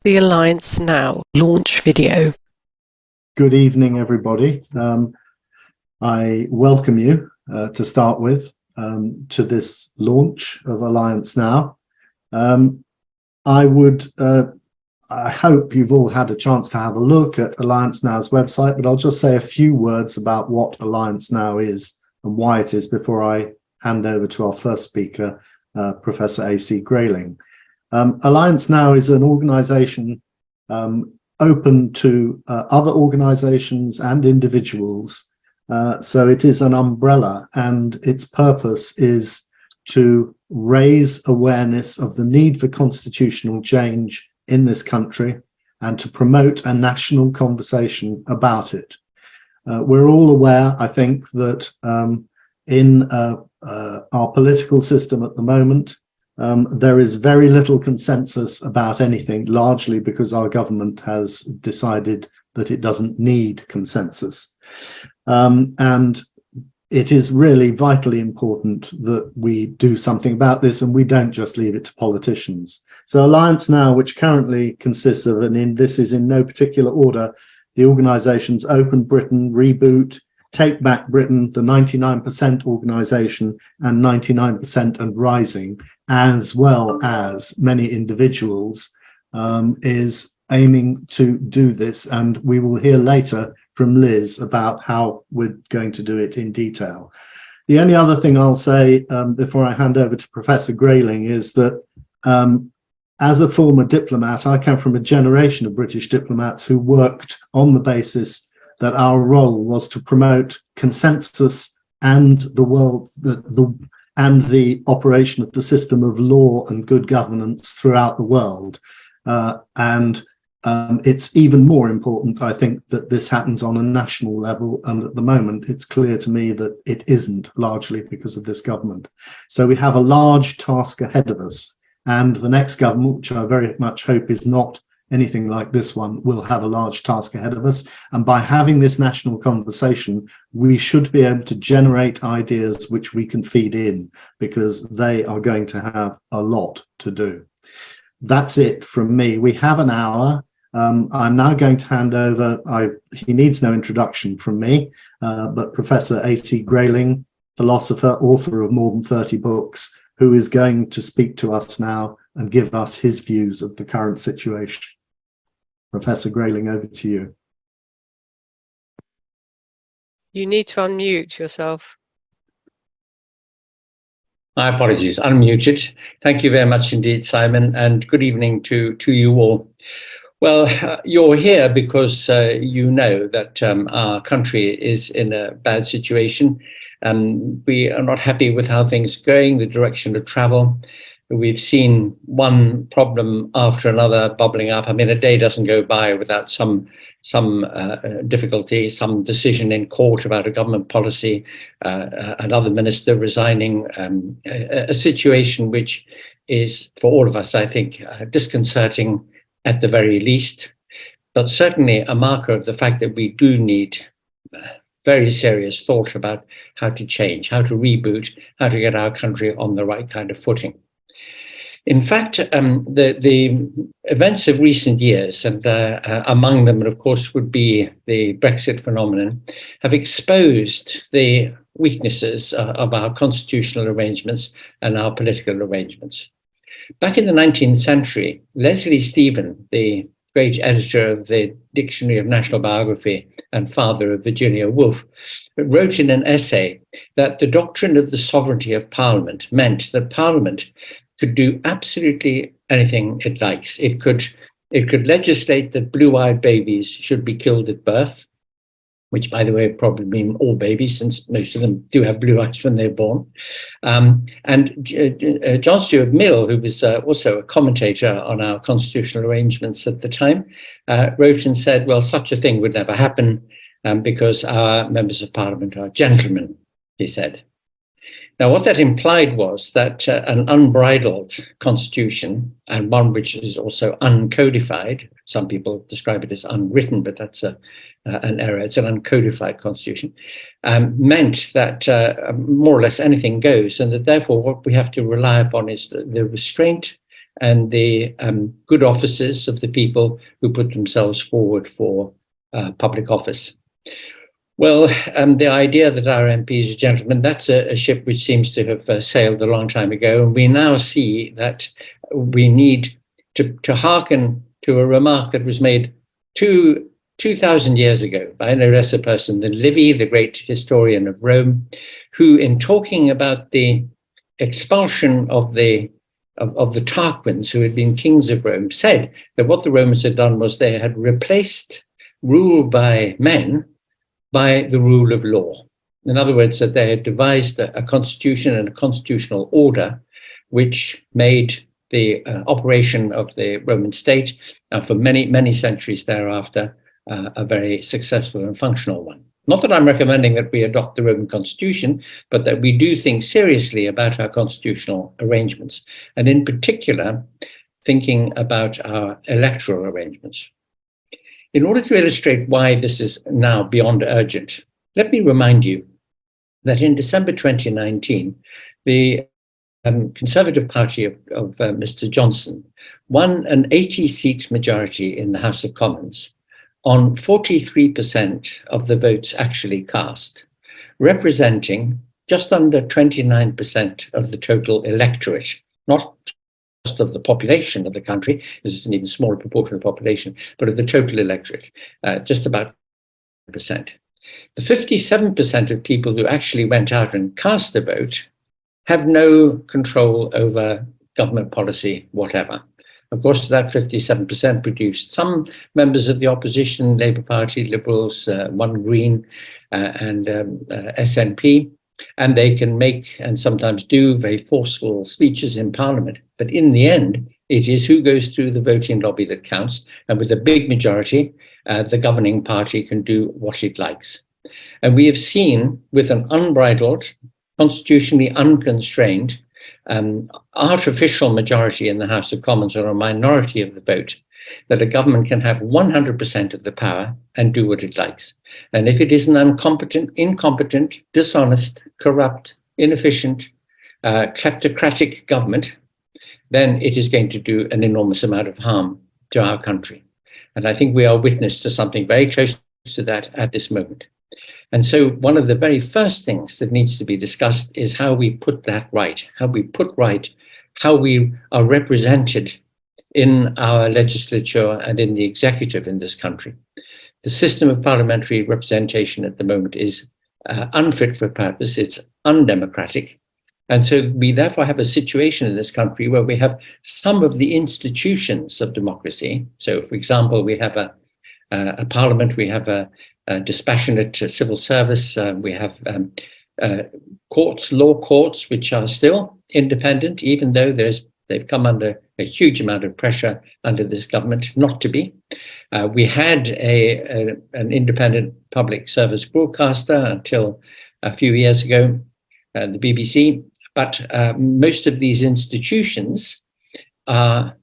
the Alliance Now launch video. Good evening, everybody. I welcome you to start with to this launch of Alliance Now. I hope you've all had a chance to have a look at Alliance Now's website, but I'll just say a few words about what Alliance Now is and why it is before I hand over to our first speaker, Professor A.C. Grayling. Alliance Now is an organisation open to other organisations and individuals. So it is an umbrella, and its purpose is to raise awareness of the need for constitutional change in this country and to promote a national conversation about it. We're all aware, I think, that in our political system at the moment, there is very little consensus about anything, largely because our government has decided that it doesn't need consensus. And it is really vitally important that we do something about this, and we don't just leave it to politicians. So Alliance Now, which currently consists of, and this is in no particular order, the organisations Open Britain, Reboot, Take Back Britain, the 99% organisation, and 99% and Rising, as well as many individuals, is aiming to do this. And we will hear later from Liz about how we're going to do it in detail. The only other thing I'll say before I hand over to Professor Grayling is that as a former diplomat, I come from a generation of British diplomats who worked on the basis that our role was to promote consensus and the operation of the system of law and good governance throughout the world. It's even more important, I think, that this happens on a national level. And at the moment, it's clear to me that it isn't, largely because of this government. So we have a large task ahead of us. And the next government, which I very much hope is not anything like this one, will have a large task ahead of us. And by having this national conversation, we should be able to generate ideas which we can feed in, because they are going to have a lot to do. That's it from me. We have an hour. I'm now going to hand over, he needs no introduction from me, but Professor A.C. Grayling, philosopher, author of more than 30 books, who is going to speak to us now and give us his views of the current situation. Professor Grayling, over to you. You need to unmute yourself. My apologies, unmuted. Thank you very much indeed, Simon, and good evening to you all. Well, you're here because you know that our country is in a bad situation. We are not happy with how things are going, the direction of travel. We've seen one problem after another bubbling up. I mean, a day doesn't go by without some difficulty, some decision in court about a government policy, another minister resigning, a situation which is, for all of us, I think, disconcerting at the very least, but certainly a marker of the fact that we do need very serious thought about how to change, how to reboot, how to get our country on the right kind of footing. In fact, the events of recent years, and among them, of course, would be the Brexit phenomenon, have exposed the weaknesses of our constitutional arrangements and our political arrangements. Back in the 19th century, Leslie Stephen, the great editor of the Dictionary of National Biography and father of Virginia Woolf, wrote in an essay that the doctrine of the sovereignty of Parliament meant that Parliament could do absolutely anything it likes. It could legislate that blue-eyed babies should be killed at birth, which, by the way, probably mean all babies, since most of them do have blue eyes when they're born. And John Stuart Mill, who was also a commentator on our constitutional arrangements at the time, wrote and said, well, such a thing would never happen because our members of Parliament are gentlemen, he said. Now, what that implied was that an unbridled constitution, and one which is also uncodified, some people describe it as unwritten, but that's an error, it's an uncodified constitution, meant that more or less anything goes, and that therefore what we have to rely upon is the restraint and the good offices of the people who put themselves forward for public office. Well, the idea that our MPs are gentlemen, that's a ship which seems to have sailed a long time ago. And we now see that we need to hearken to a remark that was made 2,000 years ago by no less a person than Livy, the great historian of Rome, who, in talking about the expulsion of the Tarquins, who had been kings of Rome, said that what the Romans had done was they had replaced rule by men by the rule of law. In other words, that they had devised a constitution and a constitutional order which made the operation of the Roman state for many, many centuries thereafter a very successful and functional one. Not that I'm recommending that we adopt the Roman constitution, but that we do think seriously about our constitutional arrangements, and in particular, thinking about our electoral arrangements. In order to illustrate why this is now beyond urgent, let me remind you that in December 2019, the Conservative Party of Mr. Johnson won an 80-seat majority in the House of Commons on 43% of the votes actually cast, representing just under 29% of the total electorate, not just of the population of the country, this is an even smaller proportion of the population, but of the total electorate, just about 10%. The 57% of people who actually went out and cast a vote have no control over government policy, whatever. Of course, that 57% produced some members of the opposition, Labour Party, Liberals, one Green, and SNP, and they can make and sometimes do very forceful speeches in Parliament. But in the end, it is who goes through the voting lobby that counts. And with a big majority, the governing party can do what it likes. And we have seen, with an unbridled, constitutionally unconstrained, artificial majority in the House of Commons, or a minority of the vote, that a government can have 100% of the power and do what it likes. And if it is an incompetent, dishonest, corrupt, inefficient, kleptocratic government, then it is going to do an enormous amount of harm to our country. And I think we are witness to something very close to that at this moment. And so one of the very first things that needs to be discussed is how we put that right, how we are represented in our legislature and in the executive in this country. The system of parliamentary representation at the moment is unfit for purpose, it's undemocratic. And so we therefore have a situation in this country where we have some of the institutions of democracy. So, for example, we have a parliament, we have a dispassionate civil service, we have courts, law courts, which are still independent, even though they've come under a huge amount of pressure under this government not to be. We had an independent public service broadcaster until a few years ago, the BBC, but most of these institutions are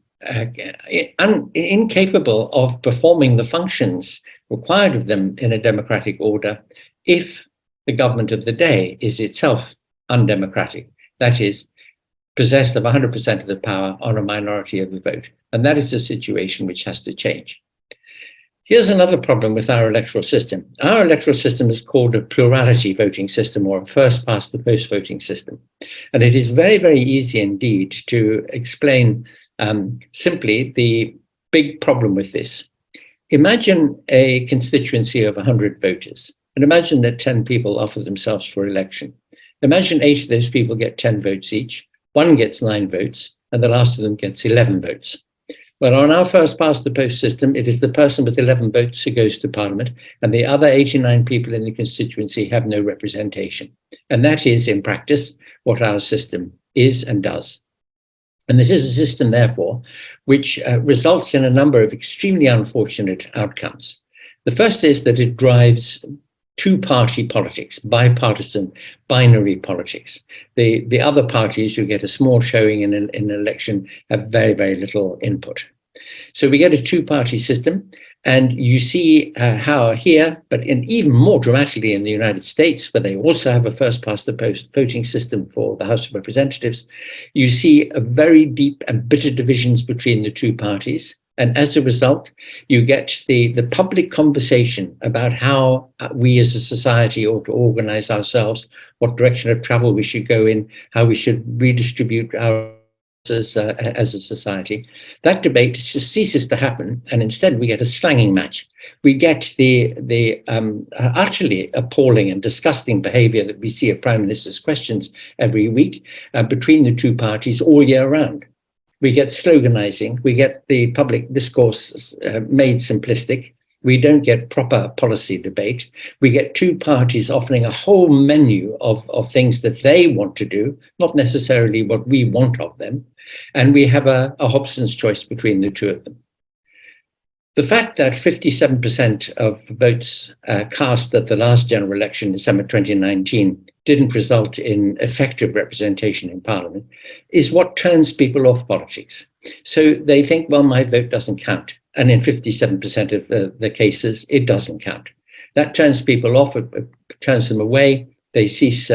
incapable of performing the functions required of them in a democratic order if the government of the day is itself undemocratic. That is, possessed of 100% of the power on a minority of the vote. And that is a situation which has to change. Here's another problem with our electoral system. Our electoral system is called a plurality voting system, or a first past the post voting system. And it is very, very easy indeed to explain simply the big problem with this. Imagine a constituency of 100 voters, and imagine that 10 people offer themselves for election. Imagine 8 of those people get 10 votes each, one gets 9 votes, and the last of them gets 11 votes. Well, on our first past the post system, it is the person with 11 votes who goes to Parliament, and the other 89 people in the constituency have no representation. And that is, in practice, what our system is and does. And this is a system, therefore, which results in a number of extremely unfortunate outcomes. The first is that it drives two-party politics, bipartisan, binary politics. The other parties who get a small showing in an election have very, very little input. So we get a two-party system, And you see how here, but even more dramatically in the United States, where they also have a first-past-the-post voting system for the House of Representatives, you see a very deep and bitter divisions between the two parties. And as a result, you get the public conversation about how we as a society ought to organize ourselves, what direction of travel we should go in, how we should redistribute our as a society. That debate ceases to happen, and instead we get a slanging match. We get the utterly appalling and disgusting behavior that we see at Prime Minister's questions every week between the two parties all year round. We get sloganizing, we get the public discourse made simplistic. We don't get proper policy debate. We get two parties offering a whole menu of things that they want to do, not necessarily what we want of them. And we have a Hobson's choice between the two of them. The fact that 57% of votes cast at the last general election in December 2019 didn't result in effective representation in Parliament is what turns people off politics. So they think, well, my vote doesn't count. And in 57% of the cases, it doesn't count. That turns people off, it turns them away. They cease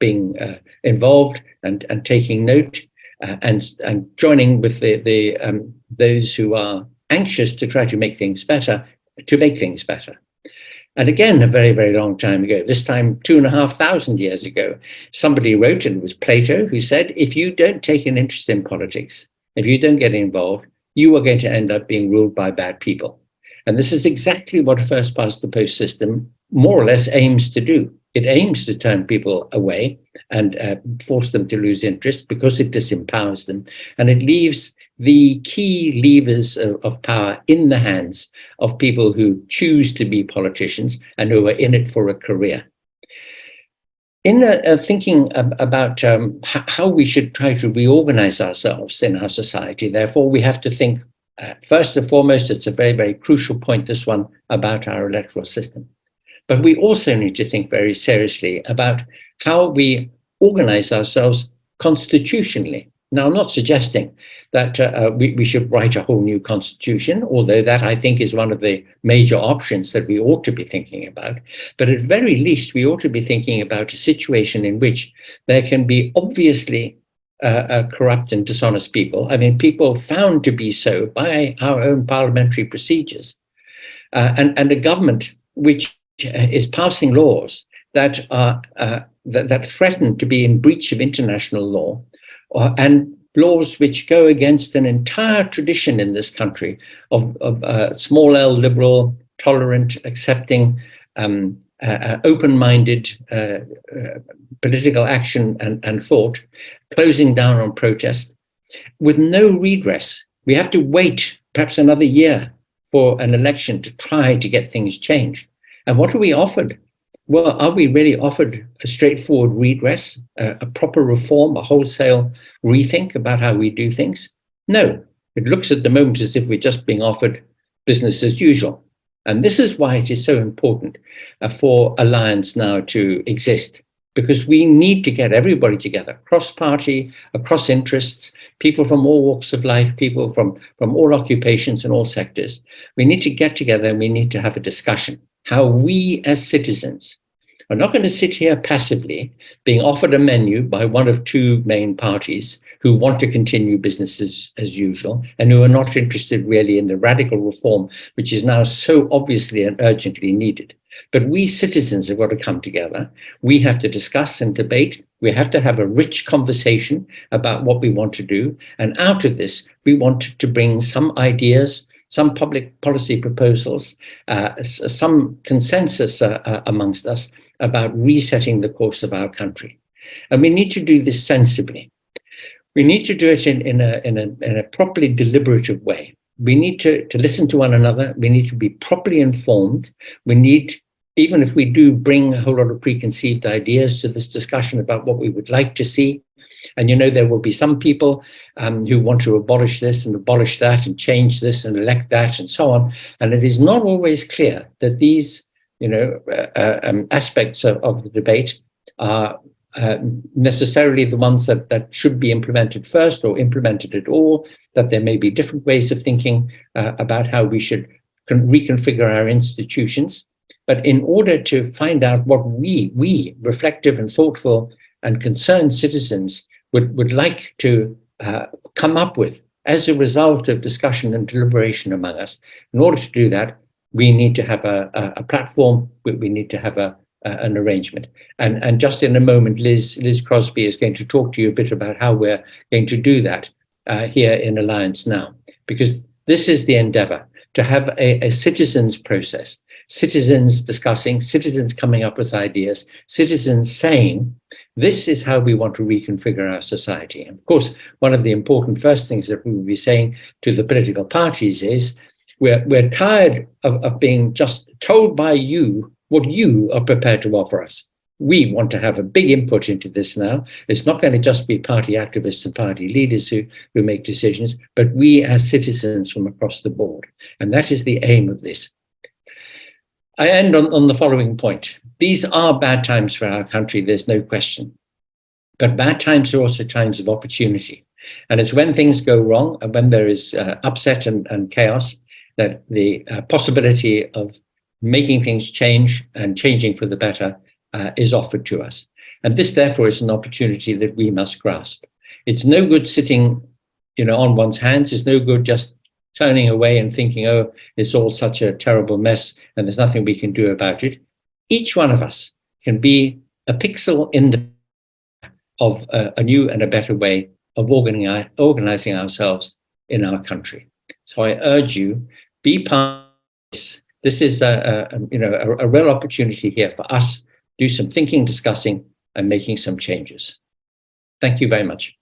being involved and taking note and joining with those who are anxious to try to make things better, And again, a very, very long time ago, this time 2,500 years ago, somebody wrote, and it was Plato, who said, if you don't take an interest in politics, if you don't get involved, you are going to end up being ruled by bad people. And this is exactly what a first-past-the-post system more or less aims to do. It aims to turn people away and force them to lose interest because it disempowers them. And it leaves the key levers of power in the hands of people who choose to be politicians and who are in it for a career. In thinking about how we should try to reorganize ourselves in our society, therefore, we have to think, first and foremost, it's a very, very crucial point, this one, about our electoral system. But we also need to think very seriously about how we organize ourselves constitutionally. Now, I'm not suggesting that we should write a whole new constitution, although that I think is one of the major options that we ought to be thinking about. But at very least, we ought to be thinking about a situation in which there can be obviously corrupt and dishonest people. I mean, people found to be so by our own parliamentary procedures, and a government which is passing laws that are that threaten to be in breach of international law, and laws which go against an entire tradition in this country of small L liberal, tolerant, accepting, open-minded political action and thought, closing down on protest with no redress. We have to wait perhaps another year for an election to try to get things changed. And what are we offered? Well, are we really offered a straightforward redress, a proper reform, a wholesale rethink about how we do things? No, it looks at the moment as if we're just being offered business as usual. And this is why it is so important for Alliance now to exist, because we need to get everybody together, cross-party, across interests, people from all walks of life, people from all occupations and all sectors. We need to get together and we need to have a discussion. How we as citizens are not going to sit here passively being offered a menu by one of two main parties who want to continue business as usual and who are not interested really in the radical reform, which is now so obviously and urgently needed. But we citizens have got to come together. We have to discuss and debate. We have to have a rich conversation about what we want to do. And out of this, we want to bring some ideas, some public policy proposals, some consensus amongst us about resetting the course of our country. And we need to do this sensibly. We need to do it in a properly deliberative way. We need to listen to one another. We need to be properly informed. We need, even if we do bring a whole lot of preconceived ideas to this discussion about what we would like to see, and there will be some people who want to abolish this and abolish that and change this and elect that and so on. And it is not always clear that these, aspects of the debate are necessarily the ones that should be implemented first or implemented at all, that there may be different ways of thinking about how we should reconfigure our institutions. But in order to find out what we reflective and thoughtful and concerned citizens would like to come up with as a result of discussion and deliberation among us, in order to do that, we need to have a platform, we need to have an arrangement. And just in a moment, Liz Crosby is going to talk to you a bit about how we're going to do that here in Alliance Now, because this is the endeavor, to have a citizens process, citizens discussing, citizens coming up with ideas, citizens saying, this is how we want to reconfigure our society. And of course, one of the important first things that we will be saying to the political parties is, we're tired of being just told by you what you are prepared to offer us. We want to have a big input into this now. It's not going to just be party activists and party leaders who make decisions, but we as citizens from across the board. And that is the aim of this. I end on the following point. These are bad times for our country, there's no question. But bad times are also times of opportunity. And it's when things go wrong and when there is upset and chaos that the possibility of making things change and changing for the better is offered to us. And this, therefore, is an opportunity that we must grasp. It's no good sitting, on one's hands. It's no good just turning away and thinking, oh, it's all such a terrible mess and there's nothing we can do about it. Each one of us can be a pixel in the of a new and a better way of organizing ourselves in our country. So I urge you, be part of this. This is a real opportunity here for us to do some thinking, discussing, and making some changes. Thank you very much.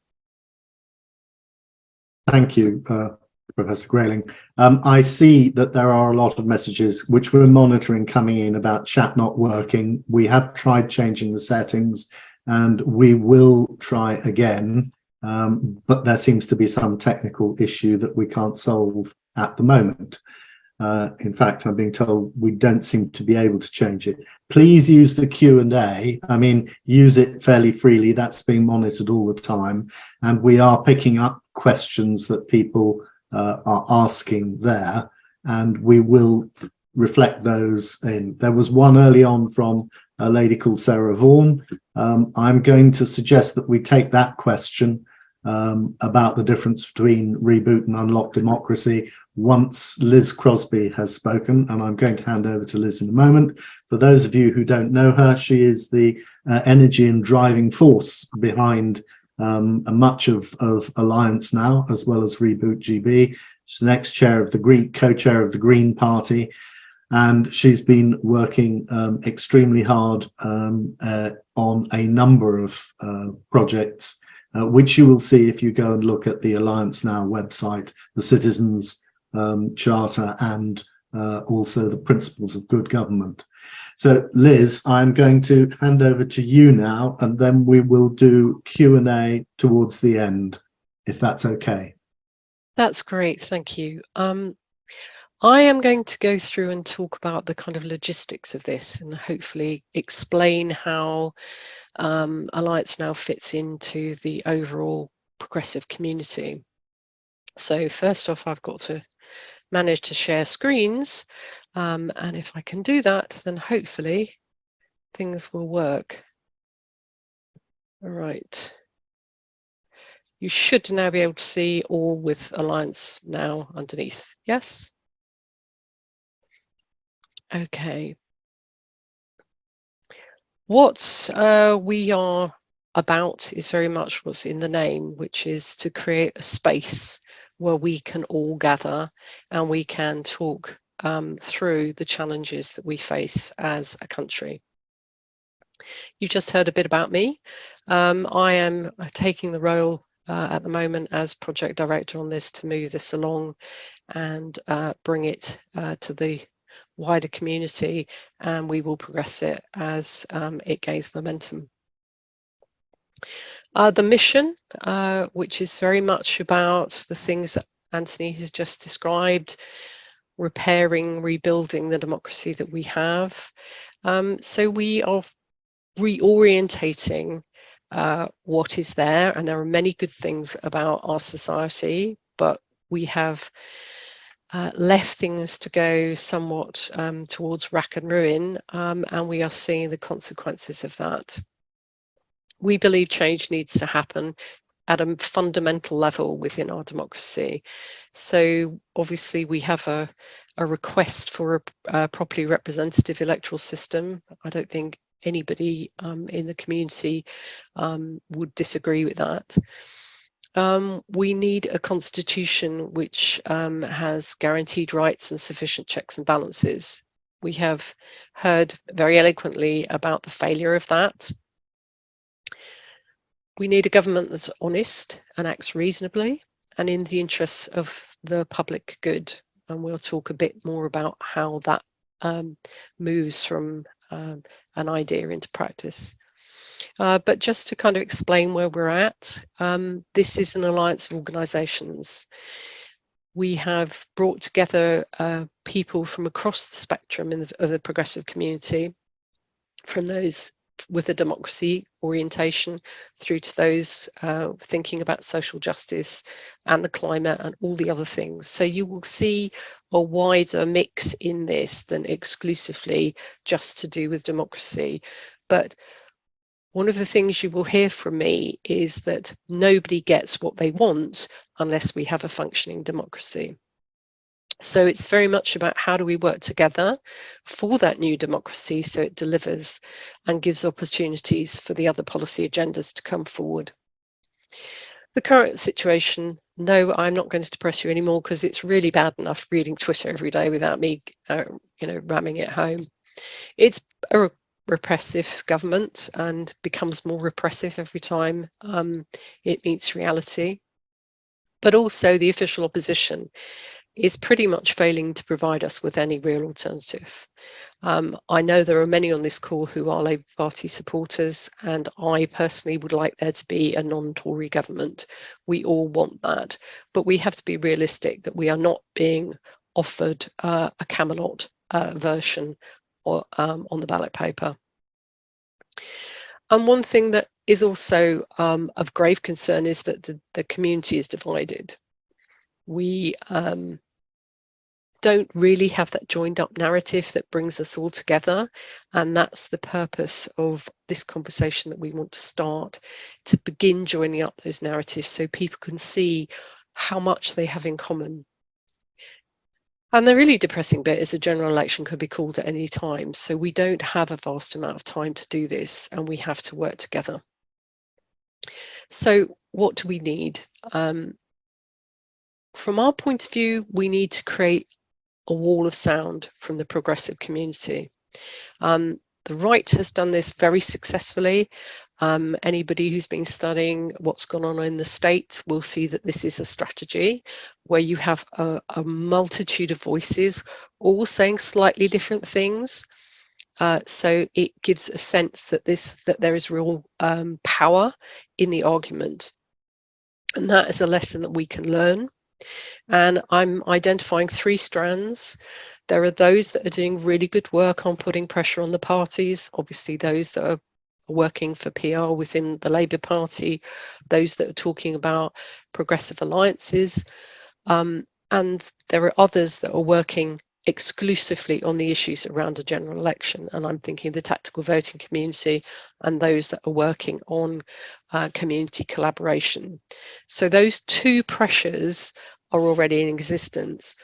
Thank you, Professor Grayling. I see that there are a lot of messages which we're monitoring coming in about chat not working. We have tried changing the settings and we will try again, but there seems to be some technical issue that we can't solve at the moment. In fact, I'm being told we don't seem to be able to change it. Please use the Q&A. I mean, use it fairly freely. That's being monitored all the time. And we are picking up questions that people are asking there, and we will reflect those in. There was one early on from a lady called Sarah Vaughan. I'm going to suggest that we take that question about the difference between reboot and unlock democracy once Liz Crosby has spoken, and I'm going to hand over to Liz in a moment. For those of you who don't know her, she is the energy and driving force behind much of Alliance Now, as well as Reboot GB. She's the next chair of the co-chair of the Green Party, and she's been working extremely hard on a number of projects, which you will see if you go and look at the Alliance Now website, the Citizens Charter, and also the Principles of Good Government. So, Liz, I'm going to hand over to you now, and then we will do Q&A towards the end, if that's okay. That's great, thank you. I am going to go through and talk about the kind of logistics of this and hopefully explain how Alliance Now fits into the overall progressive community. So first off, I've got to manage to share screens, and if I can do that, then hopefully things will work. All right. You should now be able to see all with Alliance Now underneath. Yes? Okay. What we are about is very much what's in the name, which is to create a space where we can all gather and we can talk through the challenges that we face as a country. You just heard a bit about me. I am taking the role at the moment as project director on this to move this along and bring it to the wider community, and we will progress it as it gains momentum. The mission, which is very much about the things that Anthony has just described, repairing, rebuilding the democracy that we have. So we are reorientating what is there, and there are many good things about our society, but we have left things to go somewhat towards rack and ruin, and we are seeing the consequences of that. We believe change needs to happen at a fundamental level within our democracy. So obviously we have a request for a properly representative electoral system. I don't think anybody in the community would disagree with that. We need a constitution which has guaranteed rights and sufficient checks and balances. We have heard very eloquently about the failure of that. We need a government that's honest and acts reasonably and in the interests of the public good. And we'll talk a bit more about how that moves from an idea into practice. But just to kind of explain where we're at, this is an alliance of organisations. We have brought together people from across the spectrum of the progressive community, from those with a democracy orientation through to those thinking about social justice and the climate and all the other things. So you will see a wider mix in this than exclusively just to do with democracy. But one of the things you will hear from me is that nobody gets what they want unless we have a functioning democracy. So it's very much about how do we work together for that new democracy so it delivers and gives opportunities for the other policy agendas to come forward. The current situation, no, I'm not going to depress you anymore because it's really bad enough reading Twitter every day without me, ramming it home. It's a repressive government and becomes more repressive every time it meets reality. But also the official opposition is pretty much failing to provide us with any real alternative. I know there are many on this call who are Labour Party supporters, and I personally would like there to be a non-Tory government. We all want that, but we have to be realistic that we are not being offered a Camelot version on the ballot paper. And one thing that is also of grave concern is that the community is divided. We don't really have that joined up narrative that brings us all together, and that's the purpose of this conversation that we want to start, to begin joining up those narratives so people can see how much they have in common. And the really depressing bit is a general election could be called at any time, so we don't have a vast amount of time to do this, and we have to work together. So what do we need? From our point of view, we need to create a wall of sound from the progressive community. The right has done this very successfully. Anybody who's been studying what's gone on in the States will see that this is a strategy where you have a multitude of voices all saying slightly different things. So it gives a sense that there is real power in the argument. And that is a lesson that we can learn. And I'm identifying 3 strands. There are those that are doing really good work on putting pressure on the parties, obviously those that are working for PR within the Labour Party, those that are talking about progressive alliances, and there are others that are working exclusively on the issues around a general election, and I'm thinking the tactical voting community and those that are working on community collaboration. So those 2 pressures are already in existence.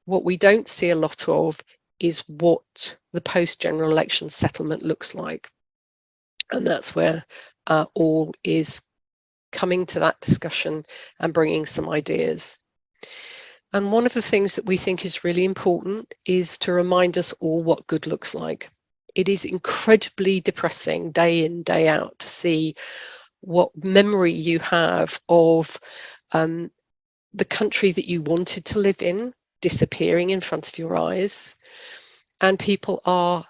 What we don't see a lot of is what the post-general election settlement looks like, and that's where all is coming to that discussion and bringing some ideas. And one of the things that we think is really important is to remind us all what good looks like. It is incredibly depressing day in, day out to see what memory you have of the country that you wanted to live in disappearing in front of your eyes. And people are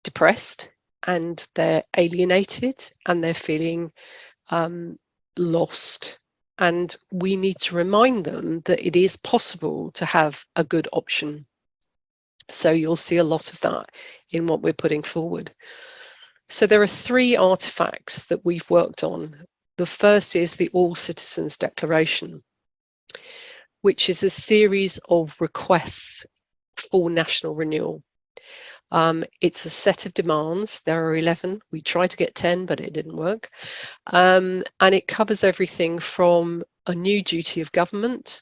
depressed and they're alienated and they're feeling lost. And we need to remind them that it is possible to have a good option. So you'll see a lot of that in what we're putting forward. So there are 3 artifacts that we've worked on. The first is the All Citizens Declaration. which is a series of requests for national renewal. It's a set of demands. There are 11. We tried to get 10, but it didn't work. And it covers everything from a new duty of government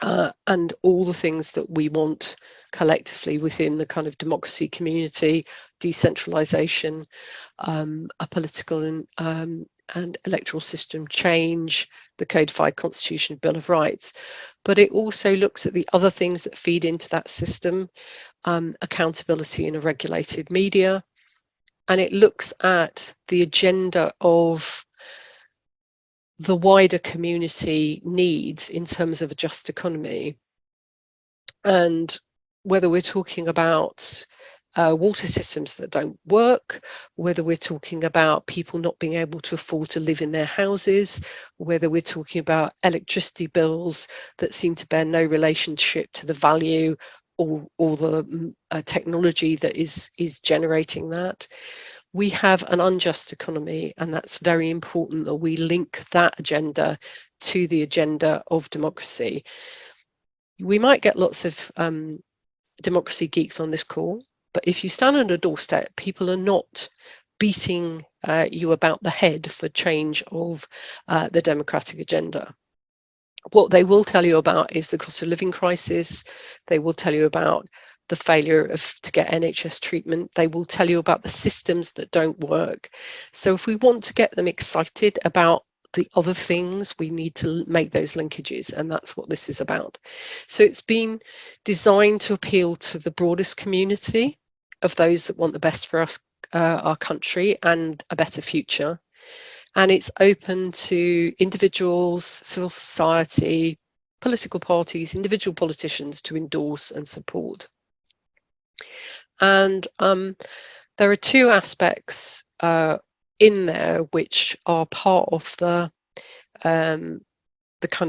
and all the things that we want collectively within the kind of democracy community, decentralization, a political and electoral system change, the codified constitution, Bill of Rights. But it also looks at the other things that feed into that system, accountability in a regulated media, and it looks at the agenda of the wider community needs in terms of a just economy. And whether we're talking about water systems that don't work, whether we're talking about people not being able to afford to live in their houses, whether we're talking about electricity bills that seem to bear no relationship to the value or the technology that is generating that. We have an unjust economy, and that's very important that we link that agenda to the agenda of democracy. We might get lots of democracy geeks on this call, but if you stand on a doorstep, people are not beating you about the head for change of the democratic agenda. What they will tell you about is the cost of living crisis. They will tell you about the failure to get NHS treatment. They will tell you about the systems that don't work. So if we want to get them excited about the other things, we need to make those linkages, and that's what this is about. So it's been designed to appeal to the broadest community of those that want the best for us, our country, and a better future. And it's open to individuals, civil society, political parties, individual politicians to endorse and support. And there are two aspects in there which are part of the kind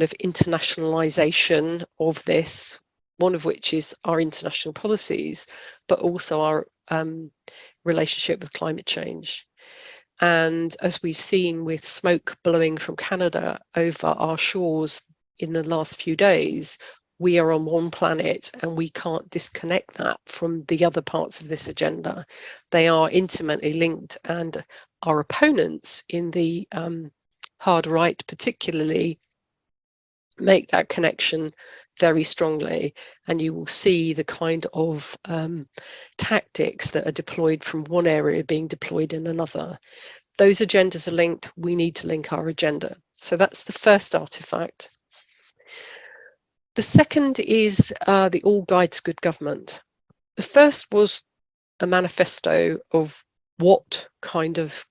of internationalization of this, one of which is our international policies, but also our relationship with climate change. And as we've seen with smoke blowing from Canada over our shores in the last few days, we are on one planet and we can't disconnect that from the other parts of this agenda. They are intimately linked, and our opponents in the hard right particularly make that connection very strongly, and you will see the kind of tactics that are deployed from one area being deployed in another. Those agendas are linked. We need to link our agenda. So that's the first artifact. The second is the All Guides Good Government. The first was a manifesto of what kind of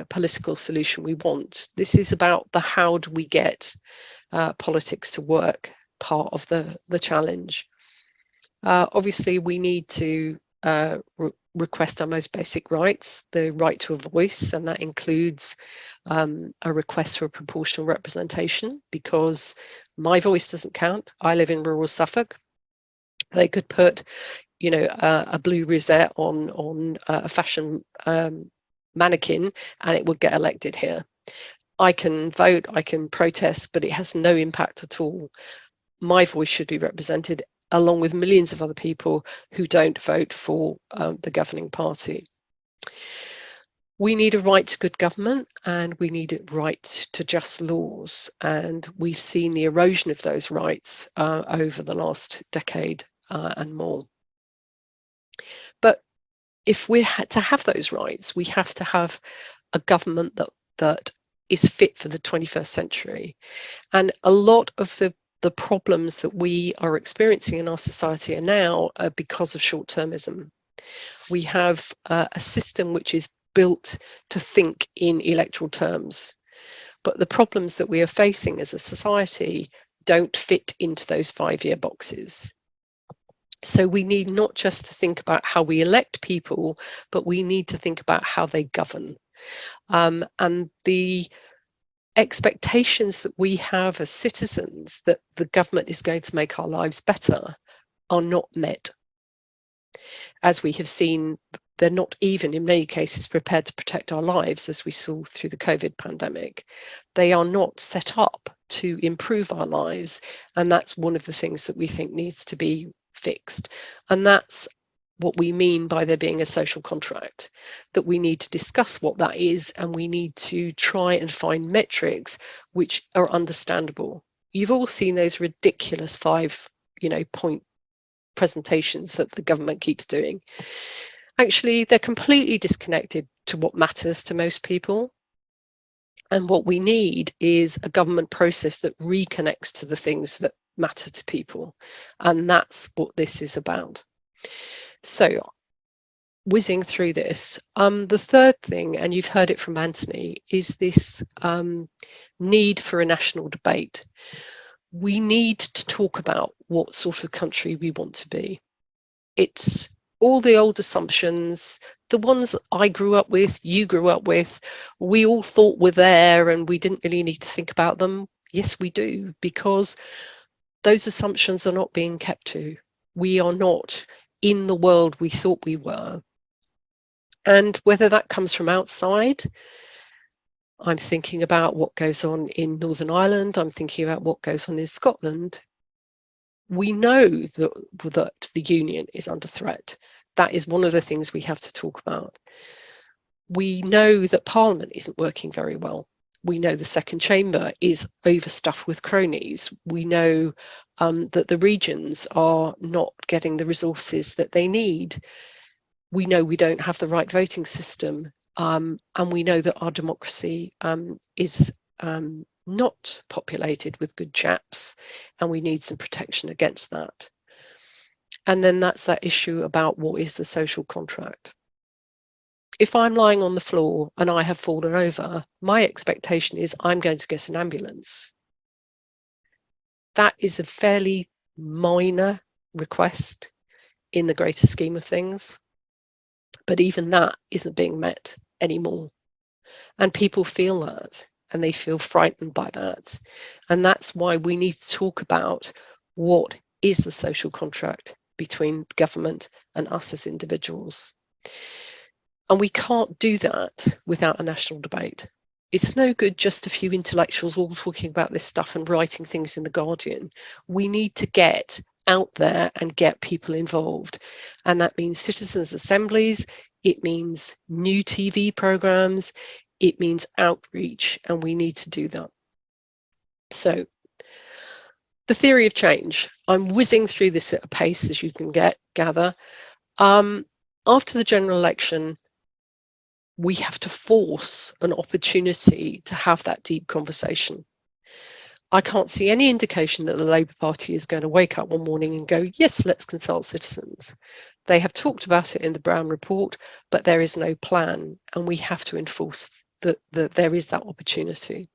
political solution we want. This is about the how do we get politics to work part of the challenge. Obviously, we need to request our most basic rights, the right to a voice, and that includes a request for proportional representation, because my voice doesn't count. I live in rural Suffolk. They could put, you know, a blue rosette on a fashion mannequin and it would get elected here. I can vote, I can protest, but it has no impact at all. My voice should be represented along with millions of other people who don't vote for the governing party. We need a right to good government, and we need a right to just laws. And we've seen the erosion of those rights over the last decade and more. But if we're to have those rights, we have to have a government that is fit for the 21st century. And a lot of the problems that we are experiencing in our society are now because of short-termism. We have a system which is built to think in electoral terms, but the problems that we are facing as a society don't fit into those 5-year boxes. So we need not just to think about how we elect people, but we need to think about how they govern. And the expectations that we have as citizens that the government is going to make our lives better are not met. As we have seen, they're not even in many cases prepared to protect our lives, as we saw through the COVID pandemic. They are not set up to improve our lives. And that's one of the things that we think needs to be fixed. And that's what we mean by there being a social contract, that we need to discuss what that is, and we need to try and find metrics which are understandable. You've all seen those ridiculous 5, point presentations that the government keeps doing. Actually, they're completely disconnected to what matters to most people. And what we need is a government process that reconnects to the things that matter to people. And that's what this is about. So, whizzing through this, the third thing, and you've heard it from Anthony, is this need for a national debate. We need to talk about what sort of country we want to be. It's all the old assumptions, the ones I grew up with, you grew up with, we all thought were there and we didn't really need to think about them. Yes, we do, because those assumptions are not being kept to. We are not in the world we thought we were. And whether that comes from outside, I'm thinking about what goes on in Northern Ireland, I'm thinking about what goes on in Scotland. We know that the union is under threat. That is one of the things we have to talk about. We know that Parliament isn't working very well. We know the second chamber is overstuffed with cronies. We know that the regions are not getting the resources that they need. We know we don't have the right voting system. And we know that our democracy is not populated with good chaps, and we need some protection against that. And then that's that issue about what is the social contract. If I'm lying on the floor and I have fallen over, my expectation is I'm going to get an ambulance. That is a fairly minor request in the greater scheme of things, but even that isn't being met anymore. And people feel that, and they feel frightened by that. And that's why we need to talk about what is the social contract between government and us as individuals. And we can't do that without a national debate. It's no good just a few intellectuals all talking about this stuff and writing things in The Guardian. We need to get out there and get people involved. And that means citizens' assemblies, it means new TV programs, it means outreach, and we need to do that. So, the theory of change. I'm whizzing through this at a pace, as you can gather. After the general election, we have to force an opportunity to have that deep conversation. I can't see any indication that the Labour Party is going to wake up one morning and go, yes, let's consult citizens. They have talked about it in the Brown Report, but there is no plan, and we have to enforce that there is that opportunity.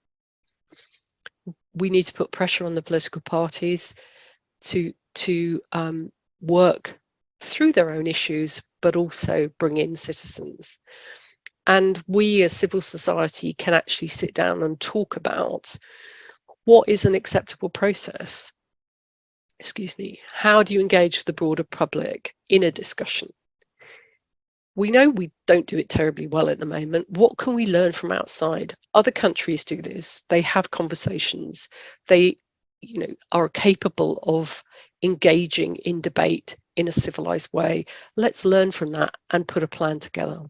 We need to put pressure on the political parties to work through their own issues, but also bring in citizens. And we as civil society can actually sit down and talk about what is an acceptable process. Excuse me. How do you engage with the broader public in a discussion? We know we don't do it terribly well at the moment. What can we learn from outside? Other countries do this. They have conversations. They, are capable of engaging in debate in a civilized way. Let's learn from that and put a plan together.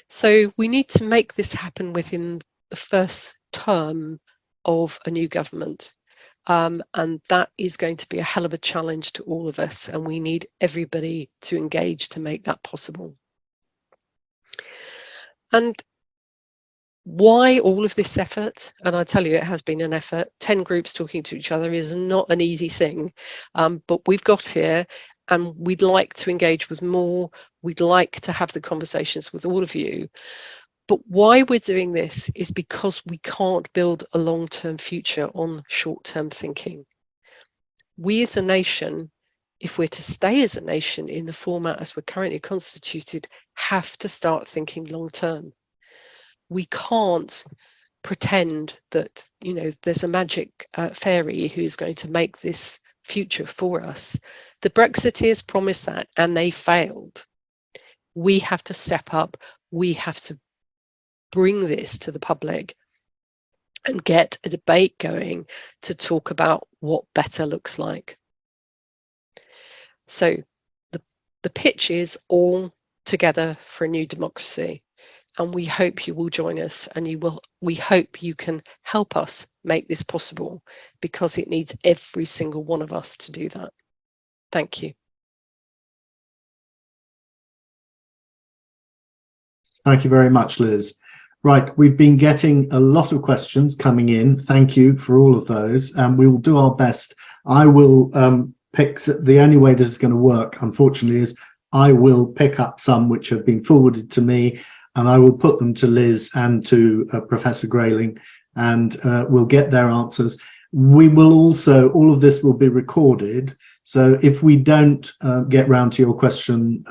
So we need to make this happen within the first term of a new government. And that is going to be a hell of a challenge to all of us. And we need everybody to engage to make that possible. And why all of this effort? And I tell you, it has been an effort. 10 groups talking to each other is not an easy thing, but we've got here and we'd like to engage with more. We'd like to have the conversations with all of you. But why we're doing this is because we can't build a long-term future on short-term thinking. We as a nation, if we're to stay as a nation in the format as we're currently constituted, have to start thinking long-term. We can't pretend that, there's a magic fairy who's going to make this future for us. The Brexiteers promised that and they failed. We have to step up. We have to bring this to the public and get a debate going to talk about what better looks like. So the pitch is all together for a new democracy, and we hope you will join us, and we hope you can help us make this possible, because it needs every single one of us to do that. Thank you. Thank you very much, Liz. Right, we've been getting a lot of questions coming in. Thank you for all of those. We will do our best. I will pick, the only way this is going to work, unfortunately, is I will pick up some which have been forwarded to me, and I will put them to Liz and to Professor Grayling, and we'll get their answers. We will also, all of this will be recorded. So if we don't get round to your question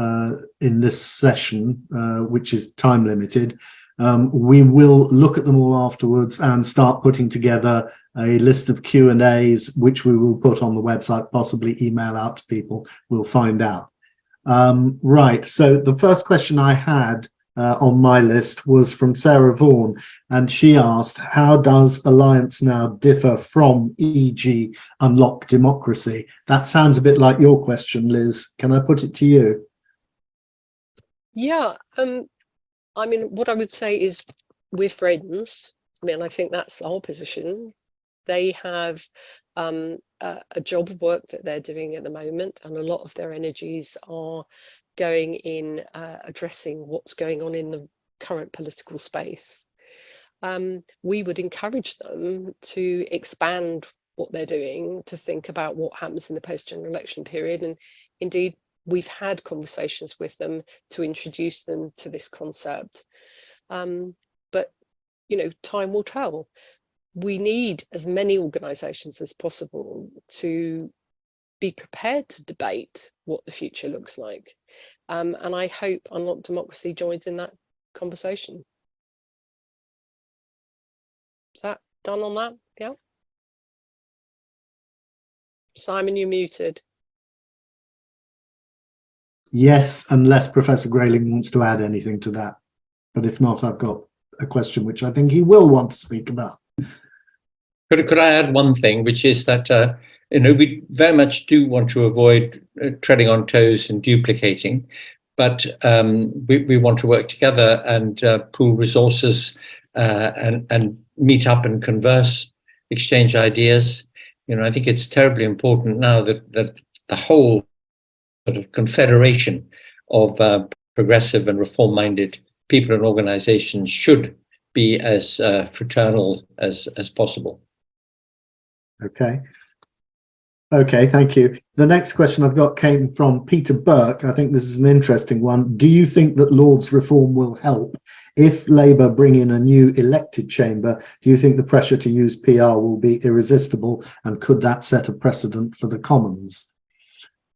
in this session, which is time limited, we will look at them all afterwards and start putting together a list of Q&As, which we will put on the website, possibly email out to people. We'll find out. Right, so the first question I had on my list was from Sarah Vaughan, and she asked, how does Alliance Now differ from, e.g., Unlock Democracy? That sounds a bit like your question, Liz. Can I put it to you? Yeah, I mean, what I would say is we're friends. I mean, I think that's the whole position. They have a job of work that they're doing at the moment, and a lot of their energies are going in addressing what's going on in the current political space. We would encourage them to expand what they're doing, to think about what happens in the post-general election period, and indeed we've had conversations with them to introduce them to this concept. But, you know, time will tell. We need as many organisations as possible to be prepared to debate what the future looks like. And I hope Unlock Democracy joins in that conversation. Is that done on that? Yeah. Simon, you're muted. Yes, unless Professor Grayling wants to add anything to that. But if not, I've got a question which I think he will want to speak about. Could I add one thing, which is that we very much do want to avoid treading on toes and duplicating, but we want to work together and pool resources and meet up and converse, exchange ideas. I think it's terribly important now that the whole sort of confederation of progressive and reform-minded people and organizations should be as fraternal as possible. Okay, thank you. The next question I've got came from Peter Burke. I think this is an interesting one. Do you think that Lords reform will help? If Labour bring in a new elected chamber, do you think the pressure to use PR will be irresistible, and could that set a precedent for the Commons?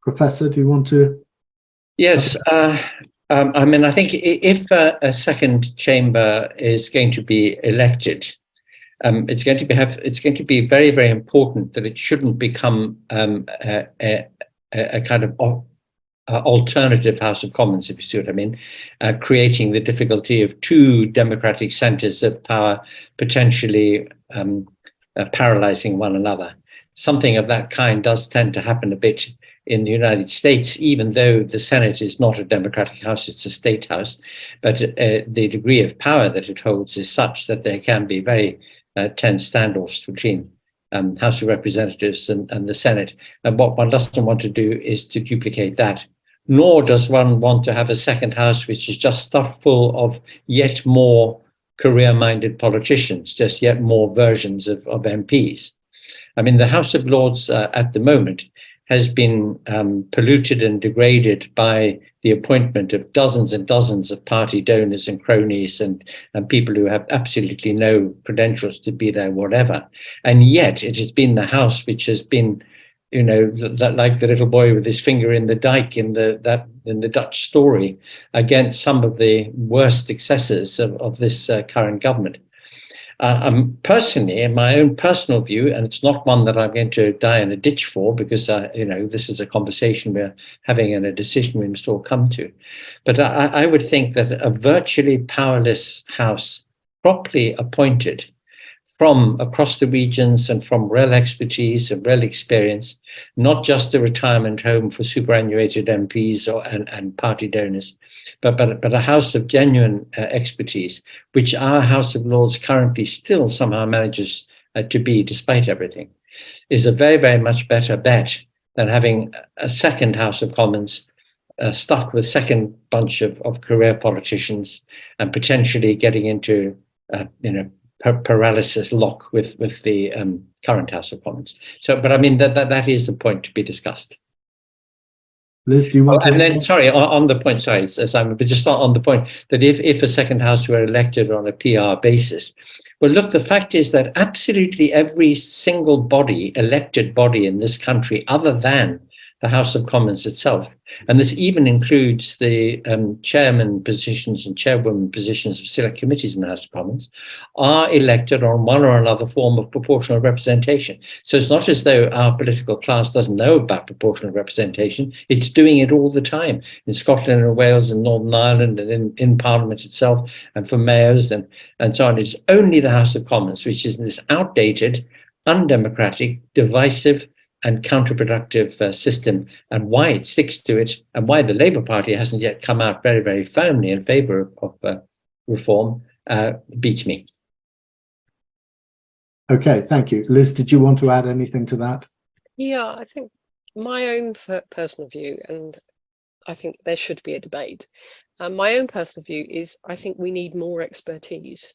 Professor, do you want to? Yes, I mean, I think if a second chamber is going to be elected, it's going to be very, very important that it shouldn't become a kind of alternative House of Commons, if you see what I mean, creating the difficulty of two democratic centres of power potentially paralysing one another. Something of that kind does tend to happen a bit in the United States, even though the Senate is not a democratic house, it's a state house. But the degree of power that it holds is such that there can be very tense standoffs between House of Representatives and the Senate. And what one doesn't want to do is to duplicate that. Nor does one want to have a second house which is just stuffed full of yet more career-minded politicians, just yet more versions of MPs. I mean, the House of Lords at the moment has been polluted and degraded by the appointment of dozens and dozens of party donors and cronies and people who have absolutely no credentials to be there, whatever. And yet it has been the House which has been, like the little boy with his finger in the dike in the Dutch story, against some of the worst excesses of this current government. Personally, in my own personal view, and it's not one that I'm going to die in a ditch for, because this is a conversation we're having and a decision we must all come to. But I would think that a virtually powerless House, properly appointed, from across the regions and from real expertise and real experience, not just a retirement home for superannuated MPs and party donors, but a house of genuine expertise, which our House of Lords currently still somehow manages to be, despite everything, is a very, very much better bet than having a second House of Commons stuck with second bunch of career politicians and potentially getting into paralysis lock with the current House of Commons. So, but I mean that is a point to be discussed. Liz, do you want to? And then, sorry, on the point, sorry, Simon, but just on the point that if a second House were elected on a PR basis, well, look, the fact is that absolutely every single body, elected body in this country, other than the House of Commons itself, and this even includes the chairman positions and chairwoman positions of select committees in the House of Commons, are elected on one or another form of proportional representation. So it's not as though our political class doesn't know about proportional representation. It's doing it all the time in Scotland and Wales and Northern Ireland and in Parliament itself and for mayors and so on. It's only the House of Commons, which is this outdated, undemocratic, divisive, and counterproductive system, and why it sticks to it, and why the Labour Party hasn't yet come out very, very firmly in favour of reform, beats me. Okay, thank you. Liz, did you want to add anything to that? Yeah, I think my own personal view, and I think there should be a debate. My own personal view is I think we need more expertise.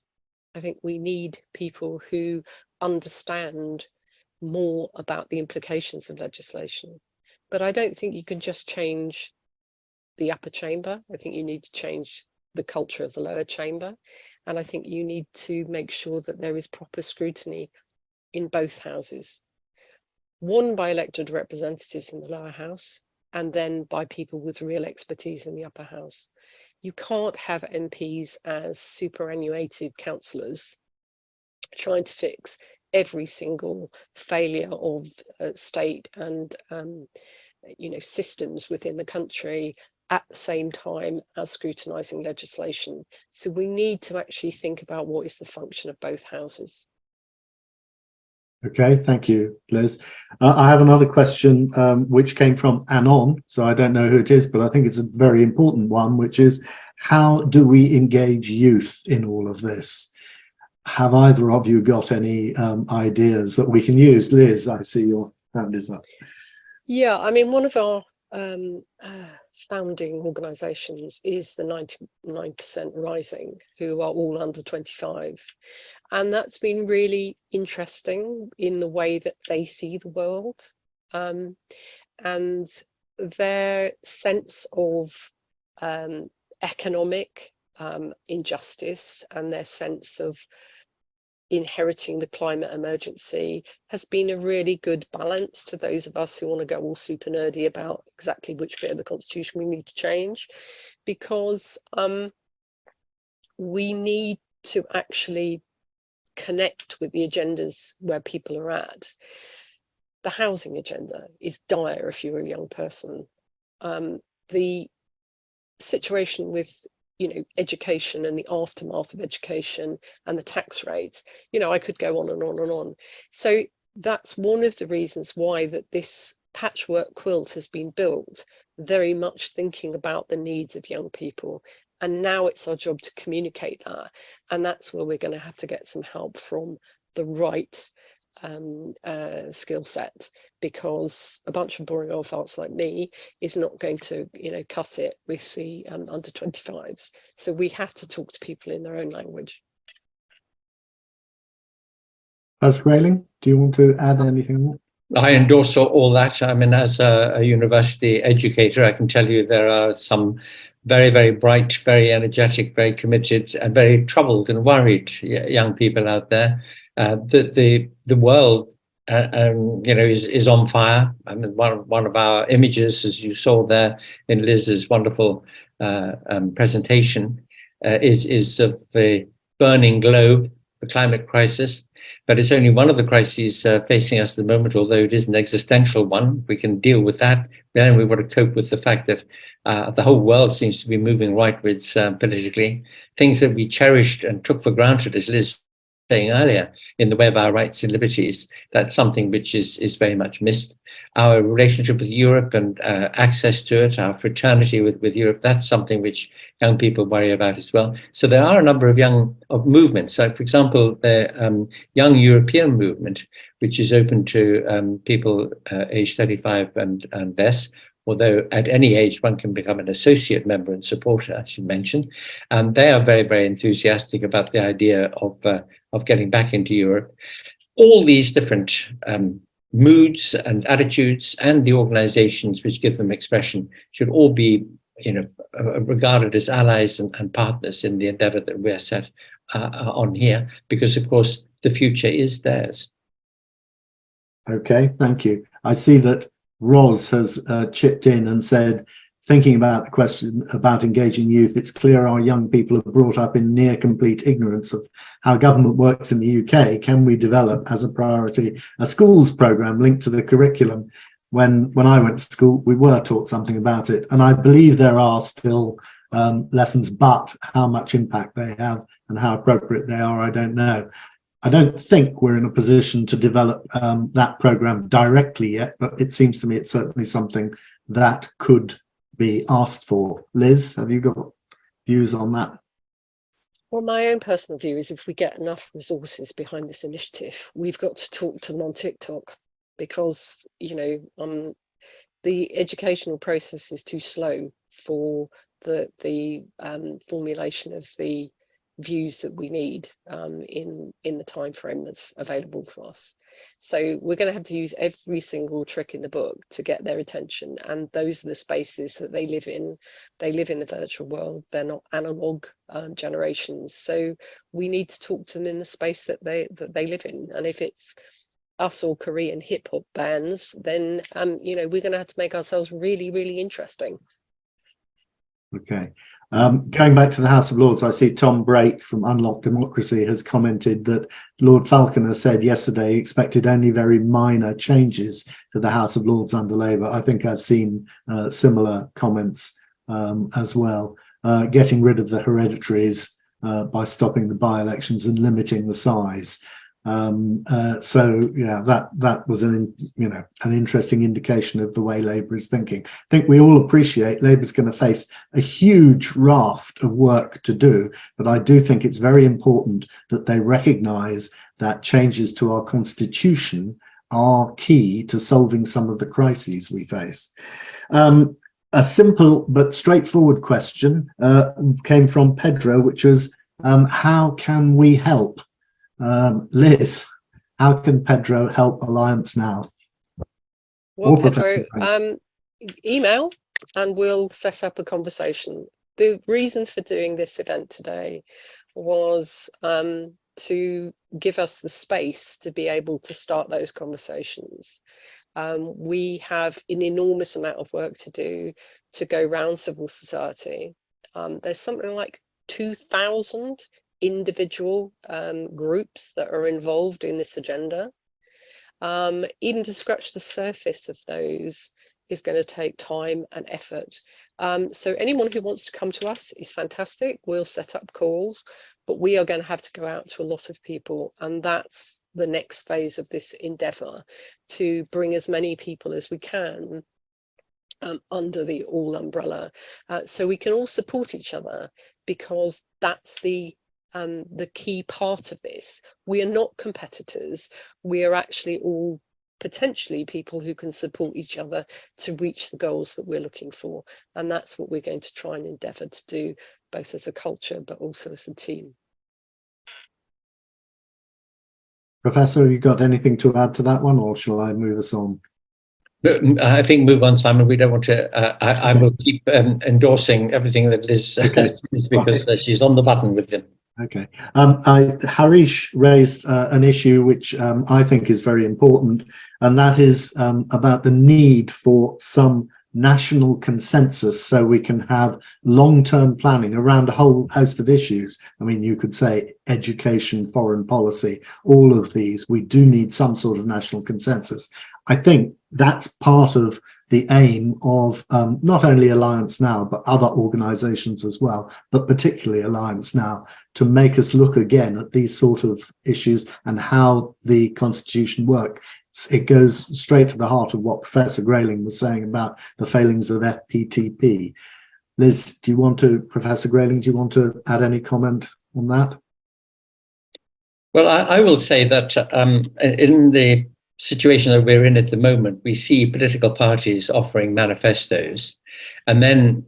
I think we need people who understand more about the implications of legislation. But I don't think you can just change the upper chamber. I think you need to change the culture of the lower chamber. And I think you need to make sure that there is proper scrutiny in both houses. One by elected representatives in the lower house, and then by people with real expertise in the upper house. You can't have MPs as superannuated councillors trying to fix every single failure of state and systems within the country at the same time as scrutinising legislation. So we need to actually think about what is the function of both houses. Okay, thank you, Liz. I have another question which came from Anon, so I don't know who it is, but I think it's a very important one, which is how do we engage youth in all of this? Have either of you got any ideas that we can use? Liz, I see your hand is up. Yeah, I mean, one of our founding organisations is the 99% Rising, who are all under 25. And that's been really interesting in the way that they see the world. And their sense of economic injustice and their sense of inheriting the climate emergency has been a really good balance to those of us who want to go all super nerdy about exactly which bit of the constitution we need to change, because we need to actually connect with the agendas where people are at. The housing agenda is dire if you're a young person. The situation with education and the aftermath of education and the tax rates, I could go on and on and on. So that's one of the reasons why that this patchwork quilt has been built, very much thinking about the needs of young people. And now it's our job to communicate that. And that's where we're going to have to get some help from the right skill set, because a bunch of boring old farts like me is not going to cut it with the under 25s. So we have to talk to people in their own language. As Grayling, do you want to add anything more? I endorse all that. I mean, as a university educator, I can tell you there are some very, very bright, very energetic, very committed, and very troubled and worried young people out there. The world, is on fire. I mean, one of our images, as you saw there in Liz's wonderful presentation, is of the burning globe, the climate crisis. But it's only one of the crises facing us at the moment, although it is an existential one. We can deal with that. Then we've got to cope with the fact that the whole world seems to be moving rightwards politically. Things that we cherished and took for granted, as Liz saying earlier, in the way of our rights and liberties. That's something which is very much missed. Our relationship with Europe and access to it, our fraternity with Europe, that's something which young people worry about as well. So there are a number of movements. So, for example, the Young European Movement, which is open to people aged 35 and less, although at any age one can become an associate member and supporter, I should mention. They are very, very enthusiastic about the idea of getting back into Europe. All these different moods and attitudes and the organizations which give them expression should all be, regarded as allies and partners in the endeavor that we're set on here, because of course the future is theirs. Okay, thank you. I see that Ros has chipped in and said, thinking about the question about engaging youth, it's clear our young people are brought up in near complete ignorance of how government works in the UK. Can we develop as a priority a schools programme linked to the curriculum? When I went to school, we were taught something about it, and I believe there are still lessons, but how much impact they have and how appropriate they are, I don't know. I don't think we're in a position to develop that programme directly yet, but it seems to me it's certainly something that could be asked for. Liz, have you got views on that? Well, my own personal view is if we get enough resources behind this initiative, we've got to talk to them on TikTok, because, the educational process is too slow for the formulation of the views that we need in the time frame that's available to us. So we're going to have to use every single trick in the book to get their attention, and those are the spaces that they live in. They live in the virtual world. They're not analog generations, so we need to talk to them in the space that they live in. And if it's us or Korean hip hop bands, then we're going to have to make ourselves really, really interesting. Okay. Going back to the House of Lords, I see Tom Brake from Unlock Democracy has commented that Lord Falconer said yesterday he expected only very minor changes to the House of Lords under Labour. I think I've seen similar comments as well. Getting rid of the hereditaries by stopping the by-elections and limiting the size. So yeah, that was an interesting indication of the way Labour is thinking. I think we all appreciate Labour's going to face a huge raft of work to do, but I do think it's very important that they recognise that changes to our constitution are key to solving some of the crises we face. A simple but straightforward question came from Pedro, which was, how can we help? Liz, how can Pedro help Alliance Now? Well, Pedro, email and we'll set up a conversation. The reason for doing this event today was to give us the space to be able to start those conversations. We have an enormous amount of work to do to go round civil society. There's something like 2,000 individual groups that are involved in this agenda. Even to scratch the surface of those is going to take time and effort. So anyone who wants to come to us is fantastic. We'll set up calls, but we are going to have to go out to a lot of people, and that's the next phase of this endeavour, to bring as many people as we can under the all umbrella, so we can all support each other, because that's the key part of this. We are not competitors. We are actually all potentially people who can support each other to reach the goals that we're looking for. And that's what we're going to try and endeavour to do, both as a culture, but also as a team. Professor, you got anything to add to that one, or shall I move us on? I think move on, Simon. We don't want to. I will keep endorsing everything that Liz says, because she's on the button with them. Okay. Harish raised an issue which I think is very important, and that is about the need for some national consensus so we can have long-term planning around a whole host of issues. I mean, you could say education, foreign policy, all of these. We do need some sort of national consensus. I think that's part of the aim of not only Alliance Now, but other organisations as well, but particularly Alliance Now, to make us look again at these sort of issues and how the Constitution works. It goes straight to the heart of what Professor Grayling was saying about the failings of FPTP. Liz, Professor Grayling, do you want to add any comment on that? Well, I will say that in the situation that we're in at the moment, we see political parties offering manifestos, and then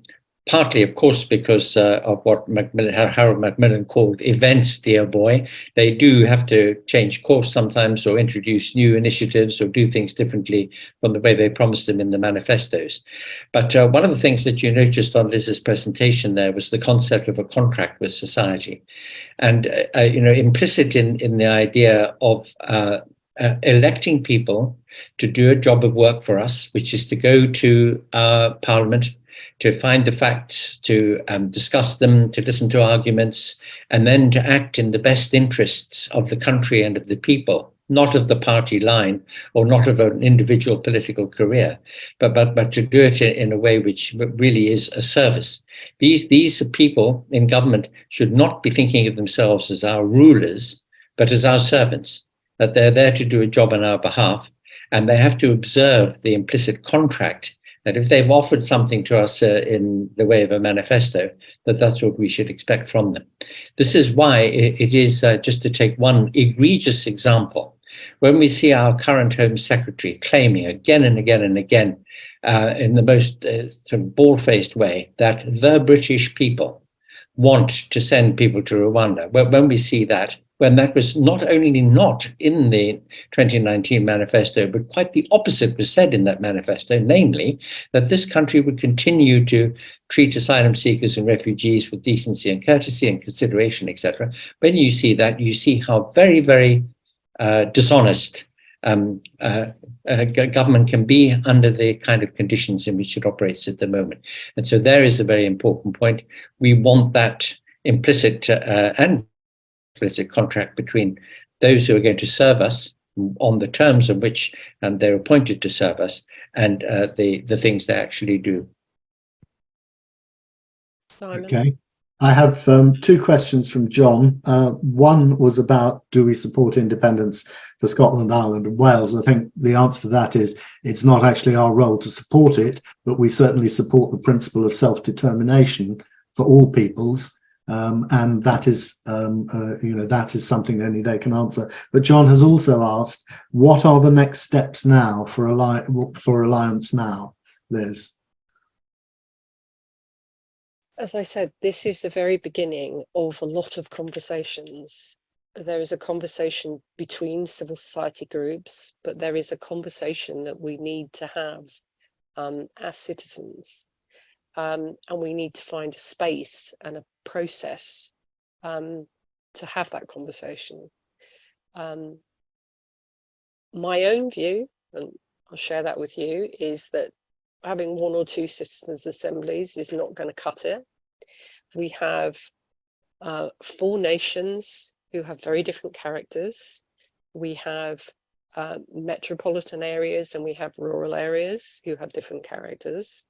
partly, of course, because of what Harold Macmillan called events, dear boy, they do have to change course sometimes or introduce new initiatives or do things differently from the way they promised them in the manifestos. But one of the things that you noticed on Liz's presentation there was the concept of a contract with society. And, implicit in the idea of electing people to do a job of work for us, which is to go to our Parliament, to find the facts, to discuss them, to listen to arguments, and then to act in the best interests of the country and of the people, not of the party line or not of an individual political career, but to do it in a way which really is a service. These people in government should not be thinking of themselves as our rulers, but as our servants, that they're there to do a job on our behalf, and they have to observe the implicit contract that if they've offered something to us in the way of a manifesto, that's what we should expect from them. This is why it is, just to take one egregious example, when we see our current Home Secretary claiming again and again and again in the most sort of bald-faced way that the British people want to send people to Rwanda, when we see that, when that was not only not in the 2019 manifesto, but quite the opposite was said in that manifesto, namely that this country would continue to treat asylum seekers and refugees with decency and courtesy and consideration, etc. When you see that, you see how very, very dishonest government can be under the kind of conditions in which it operates at the moment. And so there is a very important point. We want that implicit and explicit contract between those who are going to serve us on the terms of which they're appointed to serve us and the things they actually do. Simon. Okay. I have two questions from John. One was about, do we support independence for Scotland, Ireland and Wales? I think the answer to that is it's not actually our role to support it, but we certainly support the principle of self-determination for all peoples. And that is, that is something only they can answer. But John has also asked, what are the next steps now for Alliance Now, Liz? As I said, this is the very beginning of a lot of conversations. There is a conversation between civil society groups, but there is a conversation that we need to have as citizens. And we need to find a space and a process to have that conversation. My own view, and I'll share that with you, is that having one or two citizens' assemblies is not going to cut it. We have 4 nations who have very different characters. We have metropolitan areas and we have rural areas who have different characters.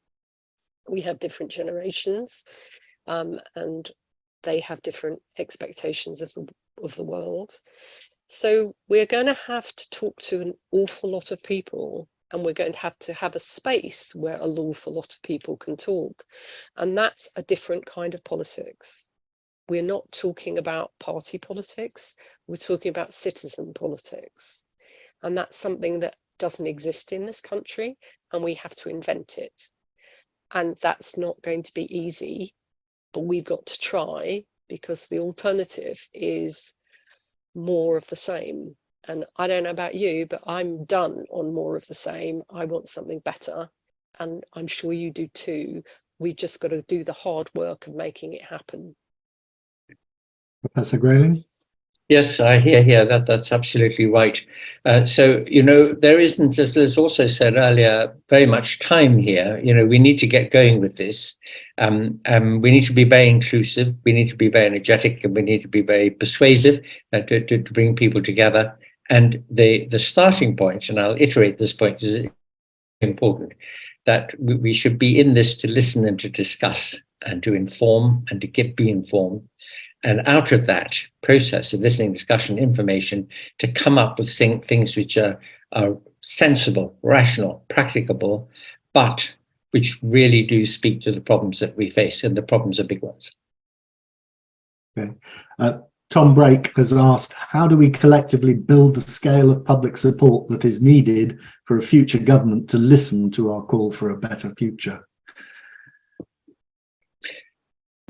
We have different generations and they have different expectations of the world. So we're going to have to talk to an awful lot of people, and we're going to have a space where an awful lot of people can talk. And that's a different kind of politics. We're not talking about party politics, we're talking about citizen politics. And that's something that doesn't exist in this country, and we have to invent it. And that's not going to be easy, but we've got to try, because the alternative is more of the same. And I don't know about you, but I'm done on more of the same. I want something better. And I'm sure you do too. We've just got to do the hard work of making it happen. Professor Grayling? Yes, I hear that. That's absolutely right. So, there isn't, as Liz also said earlier, very much time here. We need to get going with this. We need to be very inclusive. We need to be very energetic, and we need to be very persuasive to bring people together. And the starting point, and I'll iterate this point because it's important, that we should be in this to listen and to discuss and to inform and to be informed. And out of that process of listening, discussion, information, to come up with things which are sensible, rational, practicable, but which really do speak to the problems that we face, and the problems are big ones. Okay. Tom Brake has asked, how do we collectively build the scale of public support that is needed for a future government to listen to our call for a better future?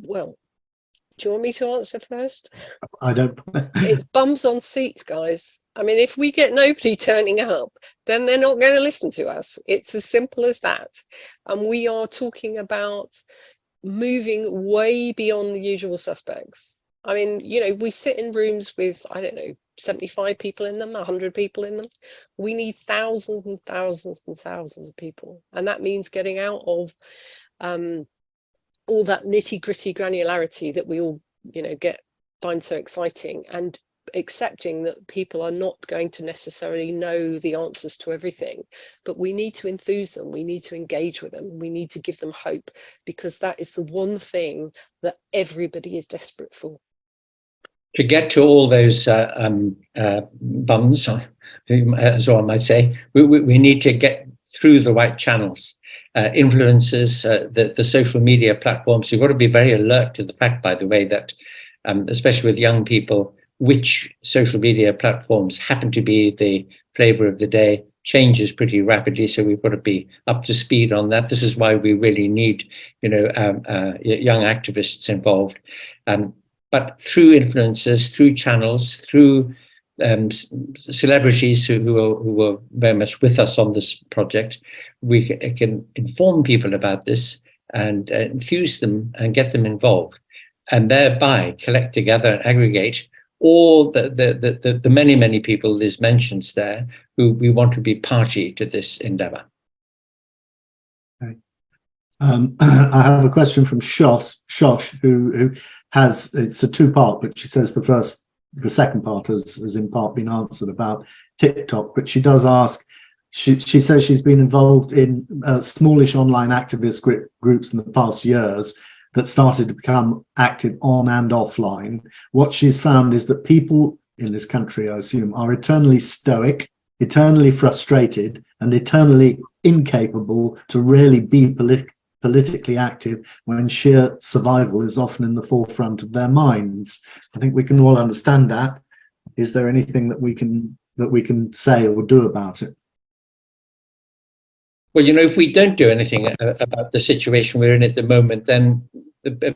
Well, do you want me to answer first? I don't. It's bums on seats, guys. I mean, if we get nobody turning up, then they're not going to listen to us. It's as simple as that. And we are talking about moving way beyond the usual suspects. I mean, you know, we sit in rooms with, I don't know, 75 people in them, 100 people in them. We need thousands and thousands and thousands of people. And that means getting out of all that nitty-gritty granularity that we all, you know, find so exciting, and accepting that people are not going to necessarily know the answers to everything, but we need to enthuse them, we need to engage with them, we need to give them hope, because that is the one thing that everybody is desperate for. To get to all those bums, as one might say, we need to get through the right channels. Influencers, the social media platforms. You've got to be very alert to the fact, by the way, that especially with young people, which social media platforms happen to be the flavor of the day changes pretty rapidly. So we've got to be up to speed on that. This is why we really need, you know, young activists involved. But through influencers, through channels, through celebrities who are very much with us on this project, we can inform people about this and enthuse them and get them involved, and thereby collect together and aggregate all the many people Liz mentions there who we want to be party to this endeavour. Okay. I have a question from Shosh, who has, it's a two-part, but she says the second part has in part been answered about TikTok, but she does ask, she says she's been involved in smallish online activist groups in the past years that started to become active on and offline. What she's found is that people in this country, I assume, are eternally stoic, eternally frustrated, and eternally incapable to really be politically active when sheer survival is often in the forefront of their minds. I think we can all understand that. Is there anything that we can say or do about it? Well, you know, if we don't do anything about the situation we're in at the moment, then we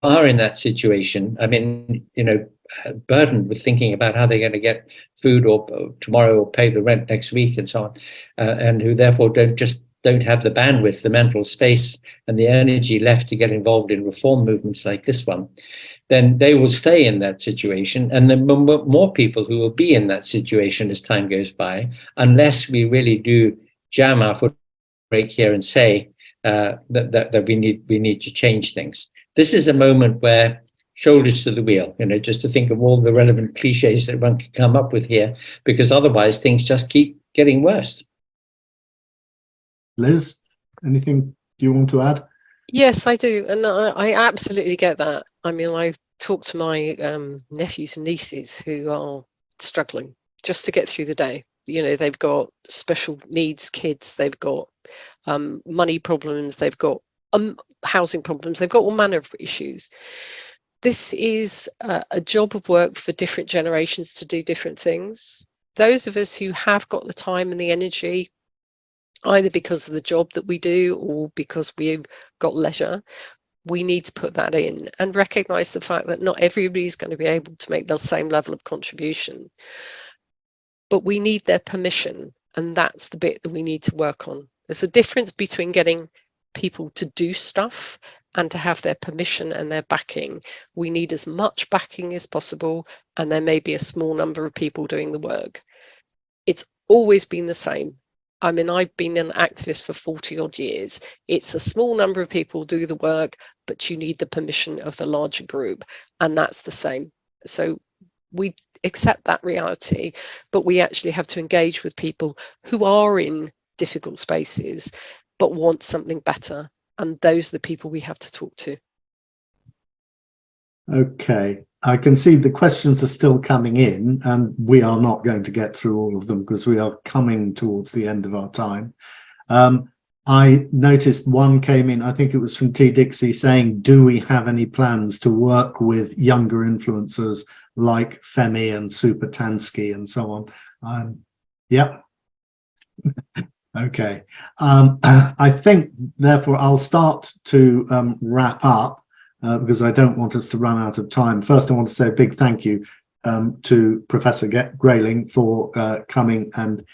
are in that situation. I mean, you know, burdened with thinking about how they're going to get food or tomorrow or pay the rent next week and so on, and who therefore don't have the bandwidth, the mental space and the energy left to get involved in reform movements like this one, then they will stay in that situation. And then more people who will be in that situation as time goes by, unless we really do jam our foot brake here and say that we need to change things. This is a moment where shoulders to the wheel, you know, just to think of all the relevant cliches that one can come up with here, because otherwise things just keep getting worse. Liz, anything you want to add? Yes, I do. And I absolutely get that. I mean, I talk to my nephews and nieces who are struggling just to get through the day. You know, they've got special needs kids, they've got money problems, they've got housing problems, they've got all manner of issues. This is a job of work for different generations to do different things. Those of us who have got the time and the energy, either because of the job that we do or because we've got leisure, we need to put that in and recognize the fact that not everybody's going to be able to make the same level of contribution. But we need their permission, and that's the bit that we need to work on. There's a difference between getting people to do stuff and to have their permission and their backing. We need as much backing as possible, and there may be a small number of people doing the work. It's always been the same. I mean, I've been an activist for 40 odd years. It's a small number of people do the work, but you need the permission of the larger group, and that's the same. So we accept that reality, but we actually have to engage with people who are in difficult spaces but want something better. And those are the people we have to talk to. Okay, I can see the questions are still coming in, and we are not going to get through all of them because we are coming towards the end of our time. I noticed one came in, I think it was from T. Dixie, saying, do we have any plans to work with younger influencers like Femi and Super Tansky and so on? Yep. Okay. I think, therefore, I'll start to wrap up because I don't want us to run out of time. First, I want to say a big thank you to Professor Grayling for coming and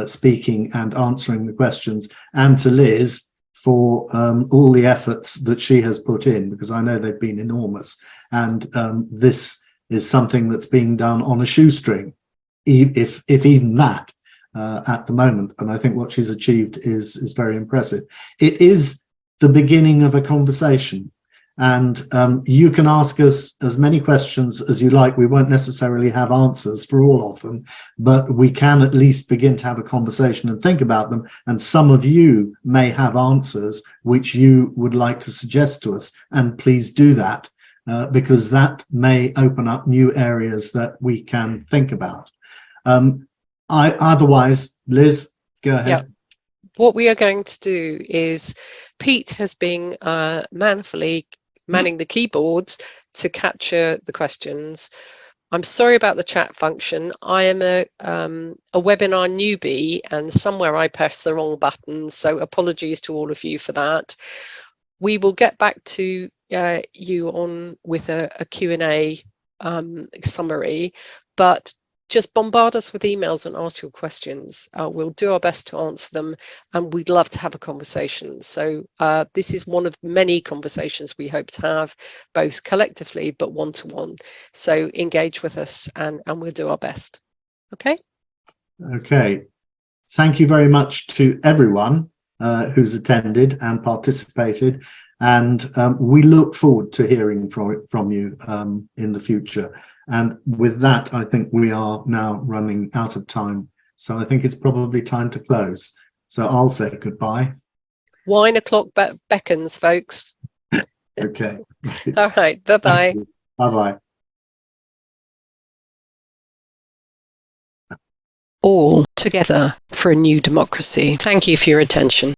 speaking and answering the questions, and to Liz for all the efforts that she has put in, because I know they've been enormous. And this is something that's being done on a shoestring, if even that, at the moment. And I think what she's achieved is very impressive. It is the beginning of a conversation. And you can ask us as many questions as you like. We won't necessarily have answers for all of them, but we can at least begin to have a conversation and think about them. And some of you may have answers which you would like to suggest to us. And please do that, because that may open up new areas that we can think about. Otherwise, Liz, go ahead. Yeah. What we are going to do is, Pete has been manfully manning the keyboards to capture the questions. I'm sorry about the chat function. I am a webinar newbie, and somewhere I pressed the wrong button, so apologies to all of you for that. We will get back to you on with a Q&A summary, but just bombard us with emails and ask your questions. We'll do our best to answer them, and we'd love to have a conversation. So this is one of many conversations we hope to have, both collectively but one-to-one. So engage with us, and we'll do our best. Okay? Okay. Thank you very much to everyone who's attended and participated. And we look forward to hearing from you in the future. And with that, I think we are now running out of time. So I think it's probably time to close. So I'll say goodbye. Wine o'clock beckons, folks. Okay. All right. Bye-bye. Bye-bye. All together for a new democracy. Thank you for your attention.